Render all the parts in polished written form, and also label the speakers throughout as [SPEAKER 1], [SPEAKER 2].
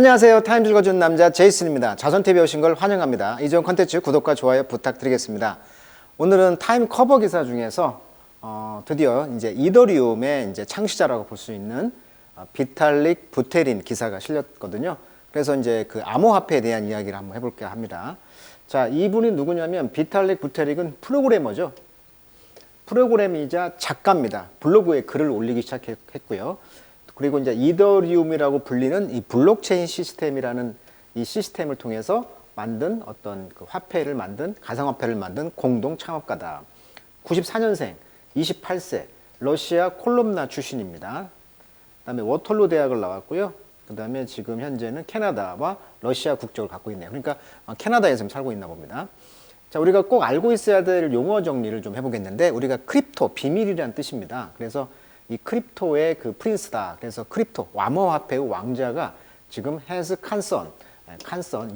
[SPEAKER 1] 안녕하세요. 타임 읽어주는 남자 제이슨입니다. 자선TV에 오신 걸 환영합니다. 이전 컨텐츠 구독과 좋아요 부탁드리겠습니다. 오늘은 타임 커버 기사 중에서 드디어 이제 이더리움의 이제 창시자라고 볼 수 있는 비탈릭 부테린 기사가 실렸거든요. 그래서 이제 그 암호화폐에 대한 이야기를 한번 해볼까 합니다. 자, 이분이 누구냐면 비탈릭 부테릭은 프로그래머죠. 프로그래머이자 작가입니다. 블로그에 글을 올리기 시작했고요. 그리고 이제 이더리움이라고 불리는 이 블록체인 시스템이라는 이 시스템을 통해서 만든 어떤 그 화폐를 만든 가상화폐를 만든 공동 창업가다. 94년생, 28세, 러시아 콜롬나 출신입니다. 그다음에 워털루 대학을 나왔고요. 그다음에 지금 현재는 캐나다와 러시아 국적을 갖고 있네요. 그러니까 캐나다에서 살고 있나 봅니다. 자, 우리가 꼭 알고 있어야 될 용어 정리를 좀 해보겠는데, 우리가 크립토, 비밀이라는 뜻입니다. 그래서 이 크립토의 그 프린스다. 그래서 크립토, 암호화폐의 왕자가 지금 has concern,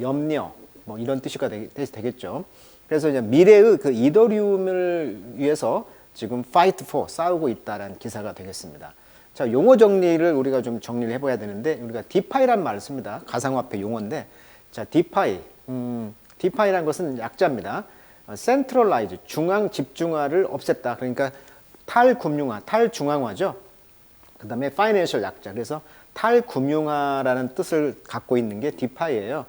[SPEAKER 1] 염려, 뭐 이런 뜻이 되겠죠. 그래서 이제 미래의 그 이더리움을 위해서 지금 fight for, 싸우고 있다라는 기사가 되겠습니다. 자, 용어 정리를 우리가 좀 정리를 해봐야 되는데, 우리가 디파이란 말을 씁니다. 가상화폐 용어인데, 자, 디파이라는 것은 약자입니다. 센트럴라이즈, 중앙 집중화를 없앴다. 그러니까 탈금융화, 탈중앙화죠. 그 다음에 파이낸셜 약자. 그래서 탈금융화라는 뜻을 갖고 있는 게 디파이예요.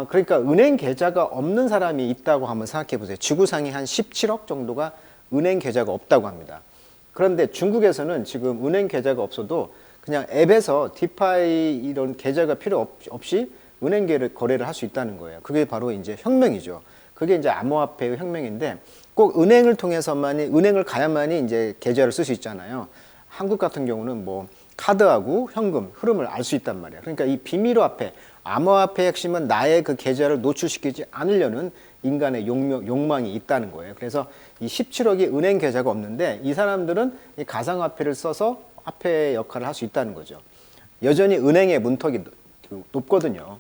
[SPEAKER 1] 그러니까 은행 계좌가 없는 사람이 있다고 한번 생각해 보세요. 지구상에 한 17억 정도가 은행 계좌가 없다고 합니다. 그런데 중국에서는 지금 은행 계좌가 없어도 그냥 앱에서 디파이 이런 계좌가 필요 없이 은행 거래를 할 수 있다는 거예요. 그게 바로 이제 혁명이죠. 그게 이제 암호화폐의 혁명인데, 꼭 은행을 통해서만이, 은행을 가야만이 이제 계좌를 쓸 수 있잖아요. 한국 같은 경우는 뭐 카드하고 현금 흐름을 알 수 있단 말이에요. 그러니까 이 비밀화폐, 암호화폐의 핵심은 나의 그 계좌를 노출시키지 않으려는 인간의 욕망이 있다는 거예요. 그래서 이 17억이 은행 계좌가 없는데, 이 사람들은 이 가상화폐를 써서 화폐 역할을 할 수 있다는 거죠. 여전히 은행의 문턱이 높거든요.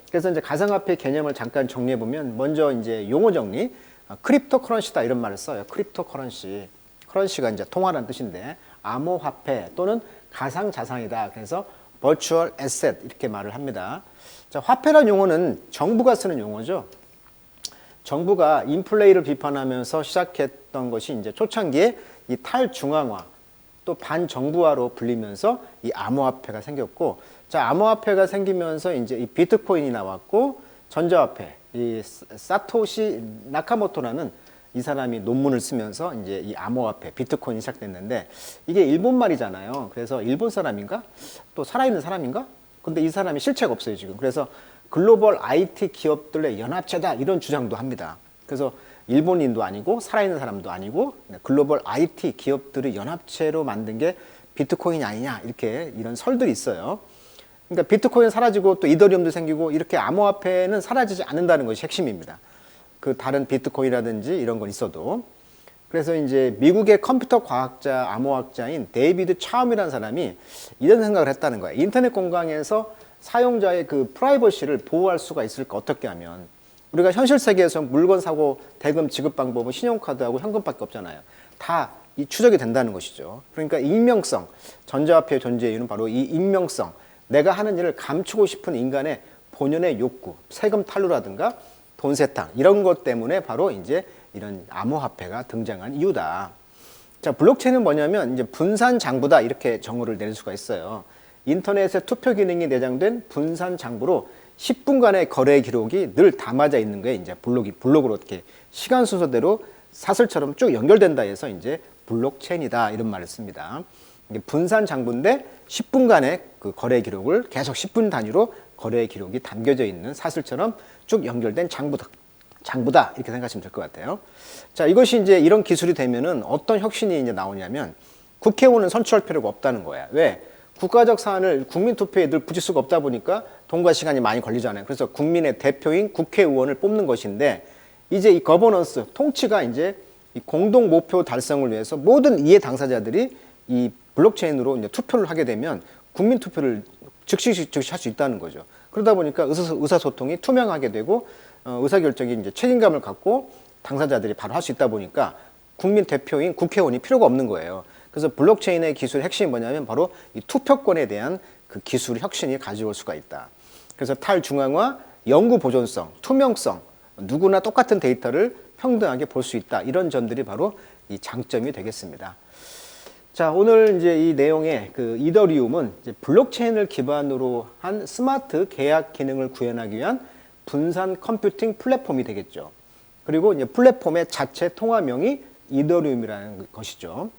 [SPEAKER 1] 그래서 이제 가상화폐 개념을 잠깐 정리해 보면, 먼저 이제 용어 정리, 크립토 커런시다 이런 말을 써요. 크립토 커런시. 커런시가 이제 통화라는 뜻인데, 암호화폐 또는 가상자산이다. 그래서 버추얼 에셋 이렇게 말을 합니다. 자, 화폐란 용어는 정부가 쓰는 용어죠. 정부가 인플레이를 비판하면서 시작했던 것이 이제 초창기에 이 탈중앙화 또 반정부화로 불리면서 이 암호화폐가 생겼고, 자, 암호화폐가 생기면서 이제 이 비트코인이 나왔고, 전자화폐, 이 사토시 나카모토라는 이 사람이 논문을 쓰면서 이제 이 암호화폐, 비트코인이 시작됐는데, 이게 일본 말이잖아요. 그래서 일본 사람인가? 또 살아있는 사람인가? 근데 이 사람이 실체가 없어요, 지금. 그래서 글로벌 IT 기업들의 연합체다 이런 주장도 합니다. 그래서 일본인도 아니고 살아있는 사람도 아니고 글로벌 IT 기업들의 연합체로 만든 게 비트코인이 아니냐, 이렇게 이런 설들이 있어요. 그러니까 비트코인 사라지고 또 이더리움도 생기고, 이렇게 암호화폐는 사라지지 않는다는 것이 핵심입니다. 그 다른 비트코인이라든지 이런 건 있어도. 그래서 이제 미국의 컴퓨터 과학자, 암호학자인 데이비드 차움이라는 사람이 이런 생각을 했다는 거예요. 인터넷 공간에서 사용자의 그 프라이버시를 보호할 수가 있을까, 어떻게 하면. 우리가 현실 세계에서 물건 사고 대금 지급 방법은 신용카드하고 현금밖에 없잖아요. 다 이 추적이 된다는 것이죠. 그러니까 익명성, 전자화폐의 존재 이유는 바로 이 익명성, 내가 하는 일을 감추고 싶은 인간의 본연의 욕구, 세금 탈루라든가 돈 세탁 이런 것 때문에 바로 이제 이런 암호화폐가 등장한 이유다. 자, 블록체인은 뭐냐면 이제 분산 장부다 이렇게 정의를 내릴 수가 있어요. 인터넷에 투표 기능이 내장된 분산 장부로 10분간의 거래 기록이 늘 담아져 있는 게 이제 블록으로 이렇게 시간 순서대로 사슬처럼 쭉 연결된다 해서 이제 블록체인이다 이런 말을 씁니다. 이게 분산 장부인데 10분간의 그 거래 기록을 계속 10분 단위로 거래 기록이 담겨져 있는 사슬처럼 쭉 연결된 장부다 이렇게 생각하시면 될 것 같아요. 자, 이것이 이제 이런 기술이 되면은 어떤 혁신이 이제 나오냐면, 국회의원은 선출할 필요가 없다는 거야. 왜? 국가적 사안을 국민 투표에 늘 붙일 수가 없다 보니까 돈과 시간이 많이 걸리잖아요. 그래서 국민의 대표인 국회의원을 뽑는 것인데, 이제 이 거버넌스, 통치가 이제 이 공동 목표 달성을 위해서 모든 이해 당사자들이 이 블록체인으로 이제 투표를 하게 되면 국민 투표를 즉시 할 수 있다는 거죠. 그러다 보니까 의사소통이 투명하게 되고, 의사결정이 이제 책임감을 갖고 당사자들이 바로 할 수 있다 보니까 국민 대표인 국회의원이 필요가 없는 거예요. 그래서 블록체인의 기술의 핵심이 뭐냐면 바로 이 투표권에 대한 그 기술 혁신이 가져올 수가 있다. 그래서 탈중앙화, 영구 보존성, 투명성, 누구나 똑같은 데이터를 평등하게 볼 수 있다. 이런 점들이 바로 이 장점이 되겠습니다. 자, 오늘 이제 이 내용의 그 이더리움은 이제 블록체인을 기반으로 한 스마트 계약 기능을 구현하기 위한 분산 컴퓨팅 플랫폼이 되겠죠. 그리고 이제 플랫폼의 자체 통화명이 이더리움이라는 것이죠.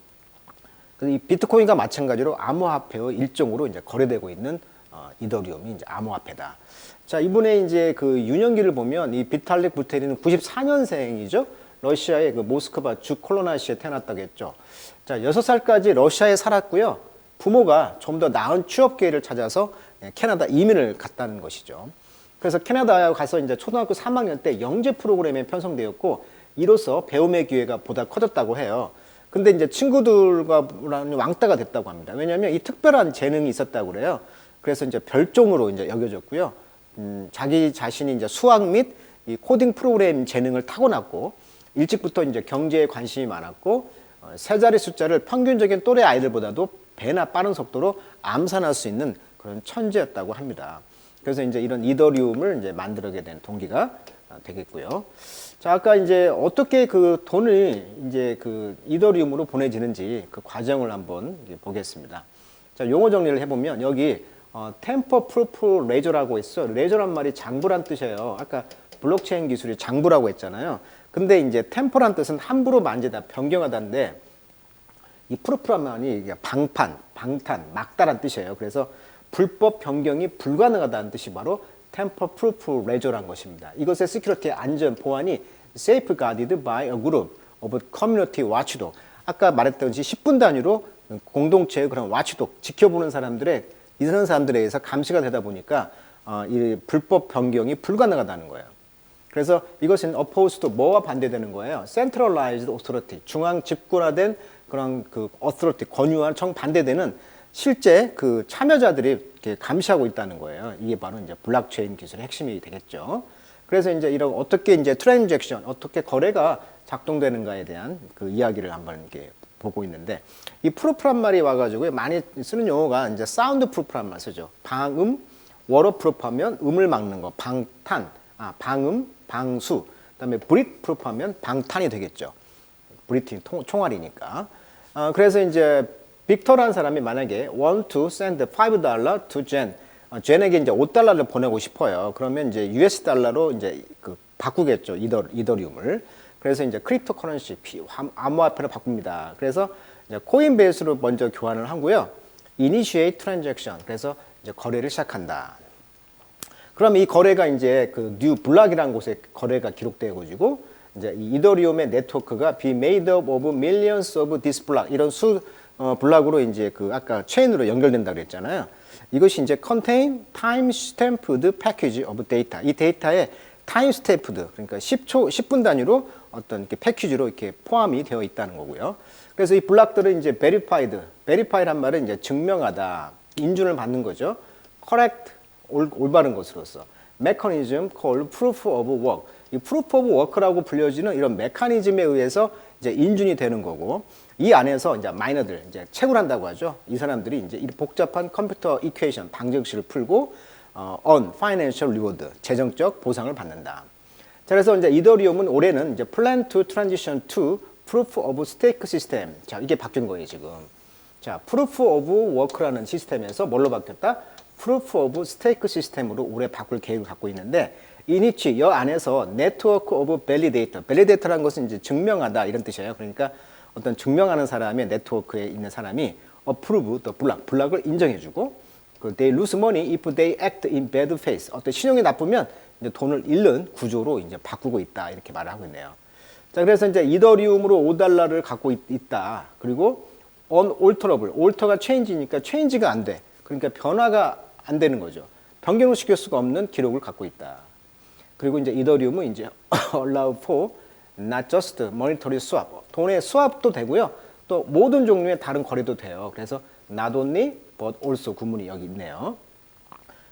[SPEAKER 1] 이 비트코인과 마찬가지로 암호화폐의 일종으로 이제 거래되고 있는 이더리움이 이제 암호화폐다. 자, 이분의 이제 그 유년기를 보면 이 비탈릭 부테린은 94년생이죠. 러시아의 그 모스크바 주 콜로나시에 태어났다고 했죠. 자, 6살까지 러시아에 살았고요. 부모가 좀 더 나은 취업 기회를 찾아서 캐나다 이민을 갔다는 것이죠. 그래서 캐나다에 가서 이제 초등학교 3학년 때 영재 프로그램에 편성되었고, 이로써 배움의 기회가 보다 커졌다고 해요. 근데 이제 친구들과 왕따가 됐다고 합니다. 왜냐하면 이 특별한 재능이 있었다고 그래요. 그래서 이제 별종으로 이제 여겨졌고요. 자기 자신이 이제 수학 및 이 코딩 프로그램 재능을 타고났고, 일찍부터 이제 경제에 관심이 많았고, 세 자리 숫자를 평균적인 또래 아이들보다도 배나 빠른 속도로 암산할 수 있는 그런 천재였다고 합니다. 그래서 이제 이런 이더리움을 이제 만들게 된 동기가 되겠고요. 자, 아까 이제 어떻게 그 돈을 이제 그 이더리움으로 보내지는지 그 과정을 한번 보겠습니다. 자, 용어 정리를 해보면 여기 템퍼 프루프 레저라고 있어. 레저란 말이 장부란 뜻이에요. 아까 블록체인 기술이 장부라고 했잖아요. 근데 이제 템퍼란 뜻은 함부로 만지다, 변경하다인데 이 프루프란 말이 방판, 방탄, 막다란 뜻이에요. 그래서 불법 변경이 불가능하다는 뜻이 바로 템퍼 프루프 레저란 것입니다. 이것의 시큐리티 안전 보안이 safeguarded by a group of community watchdog. 아까 말했듯이 10분 단위로 공동체의 그런 watchdog, 지켜보는 사람들의 이런 사람들에 의해서 감시가 되다 보니까 이 불법 변경이 불가능하다는 거예요. 그래서 이것은 opposed to 뭐와 반대되는 거예요? centralized authority, 중앙 집권화된 그런 그 authority, 권유와 정반대되는 실제 그 참여자들이 이렇게 감시하고 있다는 거예요. 이게 바로 이제 블록체인 기술의 핵심이 되겠죠. 그래서 이제 이런 어떻게 이제 트랜잭션, 어떻게 거래가 작동되는가에 대한 그 이야기를 한번 이렇게 보고 있는데, 이 프루프란 말이 와가지고 많이 쓰는 용어가 이제 사운드 프루프란 말 쓰죠. 방음, 워터 프루프하면 음을 막는 거, 방탄, 방음, 방수. 그다음에 브릿 프루프하면 방탄이 되겠죠. 브리팅 총알이니까. 그래서 이제 빅터라는 사람이 만약에 want to send $5 to Jen, 젠에게 이제 $5를 보내고 싶어요. 그러면 이제 US 달러로 이제 그 바꾸겠죠. 이더리움을. 그래서 이제 크립토 커런시, 암호화폐로 바꿉니다. 그래서 이제 코인베이스로 먼저 교환을 하고요. initiate transaction. 그래서 이제 거래를 시작한다. 그럼 이 거래가 이제 그 뉴 블락이라는 곳에 거래가 기록되어 가지고 이제 이 이더리움의 네트워크가 be made up of millions of this block, 이런 블락으로 이제 그 아까 체인으로 연결된다 그랬잖아요. 이것이 이제 contain time stamped package of data. 이 데이터에 time stamped, 그러니까 10분 단위로 어떤 이렇게 패키지로 이렇게 포함이 되어 있다는 거고요. 그래서 이 블락들은 이제 verify란 말은 이제 증명하다, 인준을 받는 거죠. correct, 올바른 것으로서. mechanism called proof of work. 이 proof of work라고 불려지는 이런 메커니즘에 의해서 이제 인준이 되는 거고, 이 안에서 이제 마이너들, 이제 채굴한다고 하죠. 이 사람들이 이제 이 복잡한 컴퓨터 이퀘이션, 방정식을 풀고, on financial reward, 재정적 보상을 받는다. 자, 그래서 이제 이더리움은 올해는 이제 plan to transition to proof of stake system. 자, 이게 바뀐 거예요, 지금. 자, proof of work라는 시스템에서 뭘로 바뀌었다? proof of stake 시스템으로 올해 바꿀 계획을 갖고 있는데, 이니치, 여 안에서 network of validator. validator라는 것은 이제 증명하다, 이런 뜻이에요. 그러니까 어떤 증명하는 사람의 네트워크에 있는 사람이 approve the block, 블락을 인정해주고, they lose money if they act in bad faith. 어떤 신용이 나쁘면 이제 돈을 잃는 구조로 이제 바꾸고 있다, 이렇게 말을 하고 있네요. 자, 그래서 이제 이더리움으로 $5를 갖고 있다. 그리고 unalterable, alter가 change니까 change가 안 돼. 그러니까 변화가 안 되는 거죠. 변경을 시킬 수가 없는 기록을 갖고 있다. 그리고 이제 이더리움은 이제 allow for not just monetary swap, 돈의 스왑도 되고요. 또 모든 종류의 다른 거래도 돼요. 그래서 not only but also 구문이 여기 있네요.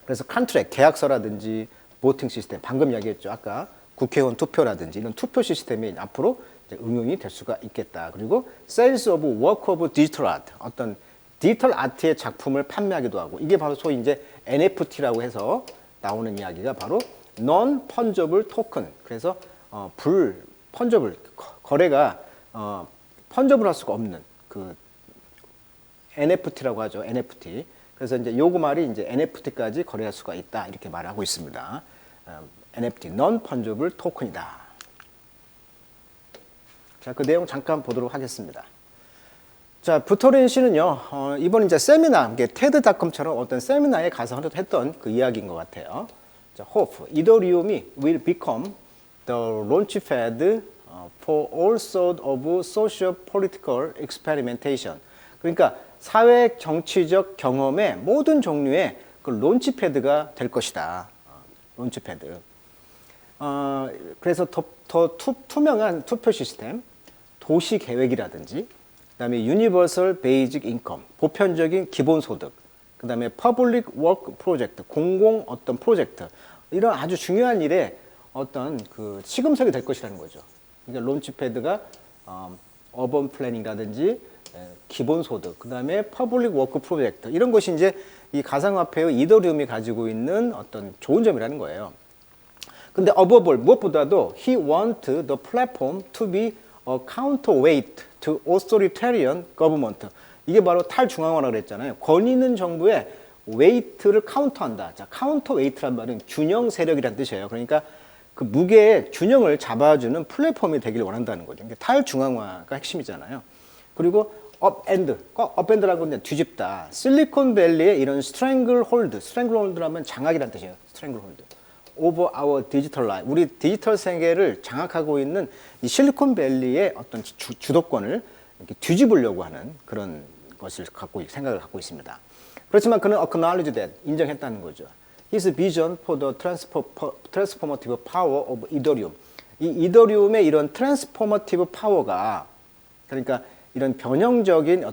[SPEAKER 1] 그래서 contract, 계약서라든지 voting 시스템, 방금 이야기했죠. 아까 국회의원 투표라든지 이런 투표 시스템이 앞으로 이제 응용이 될 수가 있겠다. 그리고 sales of work of digital art, 어떤 디지털 아트의 작품을 판매하기도 하고, 이게 바로 소위 이제 NFT라고 해서 나오는 이야기가 바로 non-fungible token. 그래서 fungible 거래가 fungible 할 수가 없는 그 NFT라고 하죠. NFT. 그래서 이제 요구 말이 이제 NFT까지 거래할 수가 있다 이렇게 말하고 있습니다. NFT non-fungible token이다. 자, 그 내용 잠깐 보도록 하겠습니다. 자, 부터린 씨는요, 이번 이제 세미나, 테드닷컴처럼 어떤 세미나에 가서 했던 그 이야기인 것 같아요. 자, hope, 이더리움이 will become the launchpad for all sorts of socio-political experimentation. 그러니까 사회 정치적 경험의 모든 종류의 그 론치패드가 될 것이다. 론치패드. 그래서 더 투명한 투표 시스템, 도시 계획이라든지, 그다음에 유니버설 베이직 인컴, 보편적인 기본소득, 그다음에 퍼블릭 워크 프로젝트, 공공 어떤 프로젝트, 이런 아주 중요한 일에 어떤 그 시금석이 될 것이라는 거죠. 그러니까 론치패드가 어번 플래닝이라든지 기본소득, 그다음에 퍼블릭 워크 프로젝트, 이런 것이 이제 이 가상화폐의 이더리움이 가지고 있는 어떤 좋은 점이라는 거예요. 근데 above all, 무엇보다도 he want the platform to be a counterweight to authoritarian government. 이게 바로 탈중앙화라고 그랬잖아요. 권위 있는 정부의 웨이트를 카운터한다. 자, 카운터웨이트란 말은 균형 세력이란 뜻이에요. 그러니까 그 무게의 균형을 잡아주는 플랫폼이 되길 원한다는 거죠. 그러니까 탈중앙화가 핵심이잖아요. 그리고 업앤드라는 건 뒤집다. 실리콘밸리의 이런 스트랭글홀드라면 장악이란 뜻이에요. 스트랭글홀드. over our digital life. 우리 디지털 세계를 장악하고 있는 이 실리콘밸리의 어떤 주도권을 이렇게 뒤집으려고 하는 그런 것을 생각을 갖고 있습니다. 그렇지만 그는 acknowledge that, 인정했다는 거죠. His vision for the transformative power of Ethereum. 이 이더리움의 이런 트랜스포머티브 파워가, 그러니까 이런 변형적인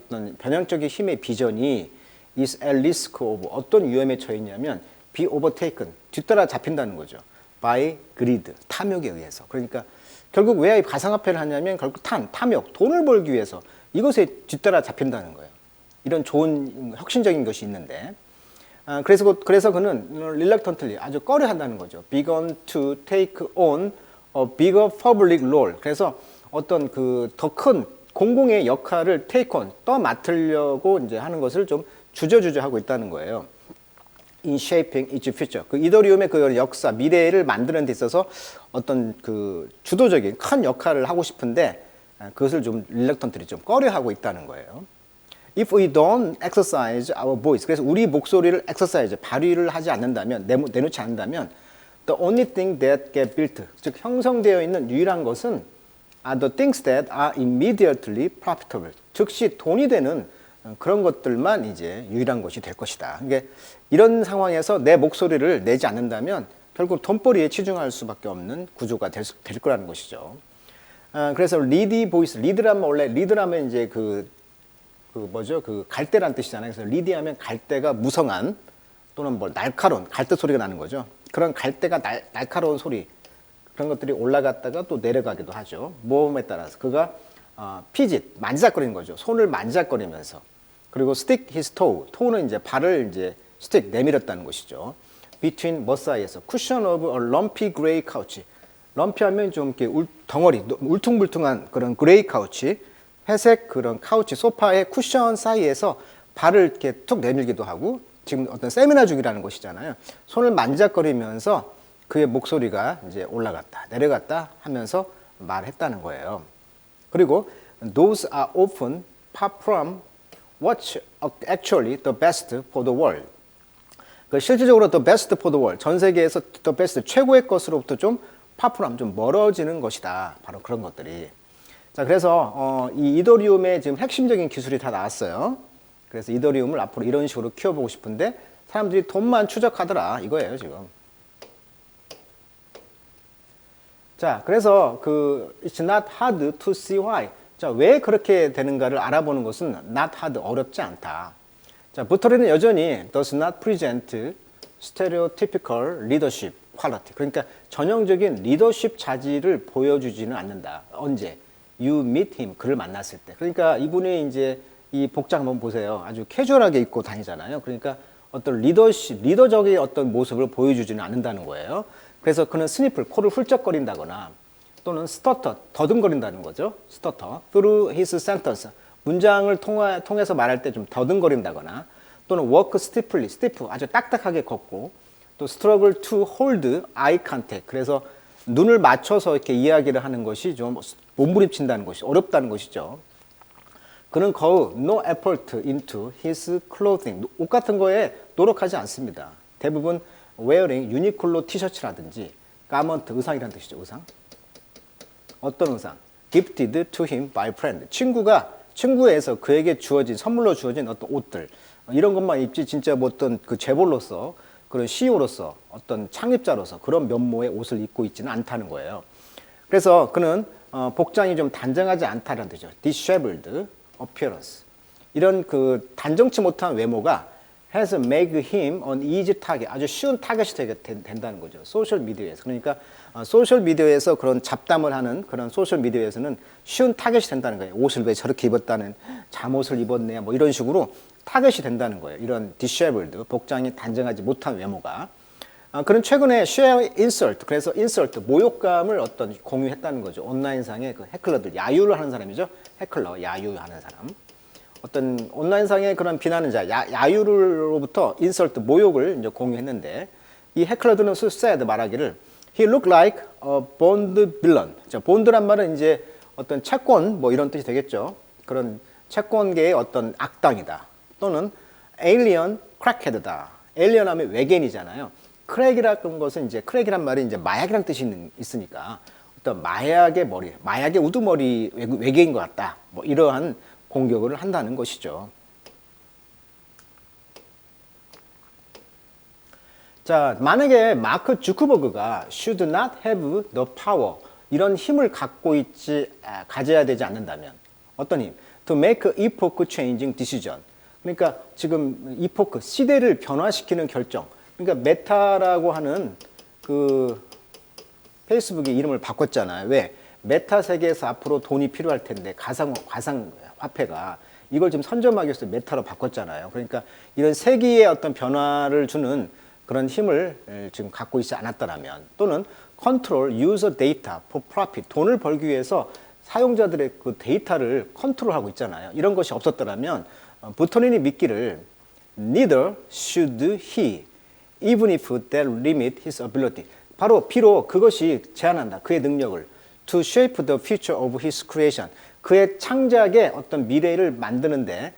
[SPEAKER 1] 힘의 비전이 is at risk of, 어떤 위험에 처했냐면 be overtaken, 뒤따라 잡힌다는 거죠. by greed, 탐욕에 의해서. 그러니까 결국 왜 가상화폐를 하냐면 결국 탐욕, 돈을 벌기 위해서 이것에 뒤따라 잡힌다는 거예요. 이런 좋은 혁신적인 것이 있는데, 그래서 그는 reluctantly, 아주 꺼려한다는 거죠. begun to take on a bigger public role. 그래서 어떤 그 더 큰 공공의 역할을 take on, 맡으려고 이제 하는 것을 좀 주저하고 있다는 거예요. in shaping its future. 그 이더리움의 그 역사, 미래를 만드는 데 있어서 어떤 그 주도적인 큰 역할을 하고 싶은데 그것을 좀 reluctantly, 좀 꺼려하고 있다는 거예요. If we don't exercise our voice, 그래서 우리 목소리를 exercise, 발휘를 하지 않는다면, 내놓지 않는다면, the only thing that get built, 즉 형성되어 있는 유일한 것은 are the things that are immediately profitable, 즉시 돈이 되는 그런 것들만 이제 유일한 것이 될 것이다. 이게 이런 상황에서 내 목소리를 내지 않는다면 결국 돈벌이에 치중할 수밖에 없는 구조가 될 거라는 것이죠. 그래서 리디 보이스, 리드라면 이제 그 갈대란 뜻이잖아요. 그래서 리디하면 갈대가 무성한 또는 날카로운 갈대 소리가 나는 거죠. 그런 갈대가 날카로운 소리, 그런 것들이 올라갔다가 또 내려가기도 하죠. 모험에 따라서 그가 피짓, 만지작거리는 거죠. 손을 만지작거리면서. 그리고 stick his toe는 이제 발을 이제 stick, 내밀었다는 것이죠. between 뭐 사이에서 cushion of a lumpy gray couch. 럼피하면 좀 이렇게 덩어리, 울퉁불퉁한 그런 그레이 카우치, 회색 그런 카우치, 소파의 쿠션 사이에서 발을 이렇게 툭 내밀기도 하고, 지금 어떤 세미나 중이라는 것이잖아요. 손을 만지작거리면서 그의 목소리가 이제 올라갔다, 내려갔다 하면서 말했다는 거예요. 그리고 those are often pop from what's actually the best for the world. 그 실질적으로 the best for the world, 전 세계에서 the best, 최고의 것으로부터 좀 pop from, 좀 멀어지는 것이다. 바로 그런 것들이. 자, 그래서 이 이더리움의 지금 핵심적인 기술이 다 나왔어요. 그래서 이더리움을 앞으로 이런 식으로 키워보고 싶은데 사람들이 돈만 추적하더라 이거예요 지금. 자, 그래서 it's not hard to see why. 자, 왜 그렇게 되는가를 알아보는 것은 not hard, 어렵지 않다. 자, 부터리는 여전히 does not present stereotypical leadership quality. 그러니까 전형적인 리더십 자질을 보여주지는 않는다. 언제? You meet him, 그를 만났을 때. 그러니까 이분이 이제 이 복장 한번 보세요. 아주 캐주얼하게 입고 다니잖아요. 그러니까 어떤 리더적인 어떤 모습을 보여주지는 않는다는 거예요. 그래서 그는 스니플, 코를 훌쩍거린다거나 또는 스터터, 더듬거린다는 거죠. 스터터. through his sentence. 문장을 통해서 말할 때 좀 더듬거린다거나 또는 walk stiffly, stiff, 아주 딱딱하게 걷고 또 struggle to hold eye contact. 그래서 눈을 맞춰서 이렇게 이야기를 하는 것이 좀 몸부림친다는 것이 어렵다는 것이죠. 그는 거의 no effort into his clothing. 옷 같은 거에 노력하지 않습니다. 대부분 wearing 유니클로 티셔츠라든지 가먼트, 의상이라는 뜻이죠. 의상. 어떤 의상? gifted to him by friend. 친구에서 그에게 선물로 주어진 어떤 옷들. 이런 것만 입지 진짜 뭐 어떤 그 재벌로서 그런 CEO로서 어떤 창립자로서 그런 면모의 옷을 입고 있지는 않다는 거예요. 그래서 그는 복장이 좀 단정하지 않다는 뜻이죠. disheveled appearance. 이런 그 단정치 못한 외모가 has made him an easy target. 아주 쉬운 타겟이 된다는 거죠. 소셜 미디어에서. 그러니까 소셜 미디어에서 그런 잡담을 하는 그런 소셜 미디어에서는 쉬운 타겟이 된다는 거예요. 옷을 왜 저렇게 입었다는, 잠옷을 입었네, 뭐 이런 식으로 타겟이 된다는 거예요. 이런 disheveled, 복장이 단정하지 못한 외모가. 그는 최근에 share insult, 그래서 insult, 모욕감을 어떤 공유했다는 거죠. 온라인상의 그 해클러들, 야유를 하는 사람이죠. 해클러, 야유하는 사람. 어떤 온라인상의 그런 비난은 야유로부터 insult, 모욕을 이제 공유했는데 이 해클러들은 said 말하기를 he looked like a Bond villain. 자, 본드란 말은 이제 어떤 채권 뭐 이런 뜻이 되겠죠. 그런 채권계의 어떤 악당이다. 또는 alien crackhead다. alien 하면 외계인이잖아요. 크랙이라는 것은 이제 크랙이란 말이 이제 마약이란 뜻이 있으니까 어떤 마약의 머리, 마약의 우두머리 외계인 것 같다. 뭐 이러한 공격을 한다는 것이죠. 자, 만약에 마크 주크버그가 should not have the power 이런 힘을 가져야 되지 않는다면 어떤 힘? To make epoch changing decision. 그러니까 지금 이포크 시대를 변화시키는 결정. 그러니까 메타라고 하는 그 페이스북의 이름을 바꿨잖아요. 왜? 메타 세계에서 앞으로 돈이 필요할 텐데 가상 화폐가 이걸 좀 선점하기 위해서 메타로 바꿨잖아요. 그러니까 이런 세기의 어떤 변화를 주는 그런 힘을 지금 갖고 있지 않았더라면 또는 control user data for profit 돈을 벌기 위해서 사용자들의 그 데이터를 컨트롤하고 있잖아요. 이런 것이 없었더라면 부토린이 믿기를 neither should he even if that limit his ability 비록 그것이 제한한다. 그의 능력을 to shape the future of his creation 그의 창작의 어떤 미래를 만드는데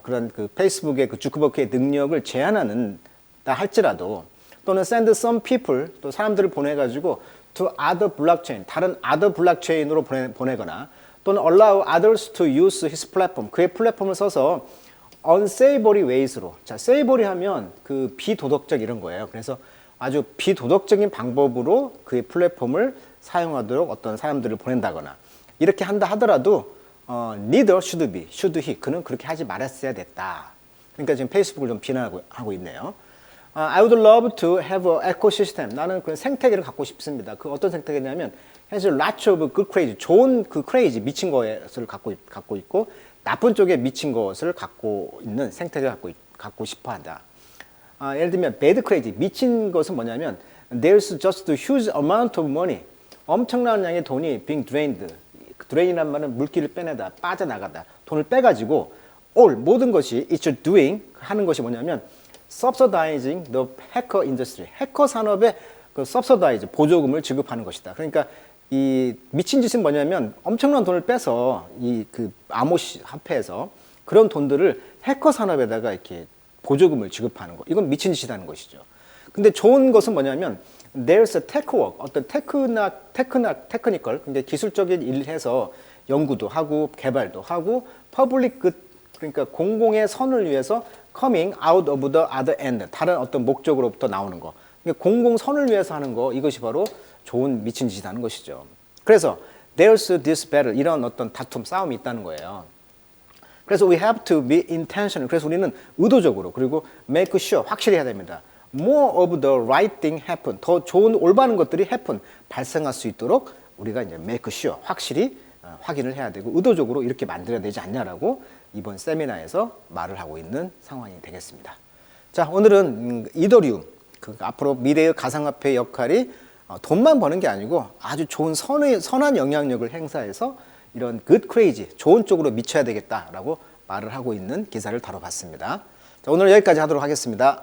[SPEAKER 1] 그런 그 페이스북의 그 주크버크의 능력을 제한하는다 할지라도 또는 send some people 또 사람들을 보내가지고 to other blockchain 다른 other blockchain으로 보내거나 또는 allow others to use his platform 그의 플랫폼을 써서 unsavory ways로 자 savory 하면 그 비도덕적 이런 거예요. 그래서 아주 비도덕적인 방법으로 그의 플랫폼을 사용하도록 어떤 사람들을 보낸다거나 이렇게 한다 하더라도 neither should he 그는 그렇게 하지 말았어야 됐다. 그러니까 지금 페이스북을 좀 비난하고 있네요. I would love to have an ecosystem. 나는 그런 생태계를 갖고 싶습니다. 그 어떤 생태계냐면 has lots of good crazy. 좋은 그 crazy 미친 것을 갖고 있고 나쁜 쪽에 미친 것을 갖고 있는 생태계를 갖고 싶어한다. 예를 들면 bad crazy 미친 것은 뭐냐면 there's just a huge amount of money. 엄청난 양의 돈이 being drained. drain이란 말은 물기를 빼내다, 빠져나가다. 돈을 빼가지고 all 모든 것이 it's doing 하는 것이 뭐냐면 subsidizing the hacker industry. 해커 산업에 그 subsidize 보조금을 지급하는 것이다. 그러니까 이 미친 짓은 뭐냐면 엄청난 돈을 빼서 이 그 암호시 화폐에서 그런 돈들을 해커 산업에다가 이렇게 보조금을 지급하는 거. 이건 미친 짓이라는 것이죠. 근데 좋은 것은 뭐냐면 there's a tech work. 어떤 테크니컬 근데 기술적인 일을 해서 연구도 하고 개발도 하고 public good 그러니까 공공의 선을 위해서 coming out of the other end. 다른 어떤 목적으로부터 나오는 거. 그러니까 공공 선을 위해서 하는 거. 이것이 바로 좋은 미친 짓이라는 것이죠. 그래서 there's this battle. 이런 어떤 다툼, 싸움이 있다는 거예요. 그래서 we have to be intentional. 그래서 우리는 의도적으로 그리고 make sure 확실히 해야 됩니다. More of the right thing happen. 더 좋은 올바른 것들이 happen 발생할 수 있도록 우리가 이제 make sure 확실히 확인을 해야 되고 의도적으로 이렇게 만들어야 되지 않냐라고 이번 세미나에서 말을 하고 있는 상황이 되겠습니다. 자, 오늘은 이더리움, 앞으로 미래의 가상화폐 역할이 돈만 버는 게 아니고 아주 좋은 선한 영향력을 행사해서 이런 good crazy, 좋은 쪽으로 미쳐야 되겠다라고 말을 하고 있는 기사를 다뤄봤습니다. 자, 오늘 여기까지 하도록 하겠습니다.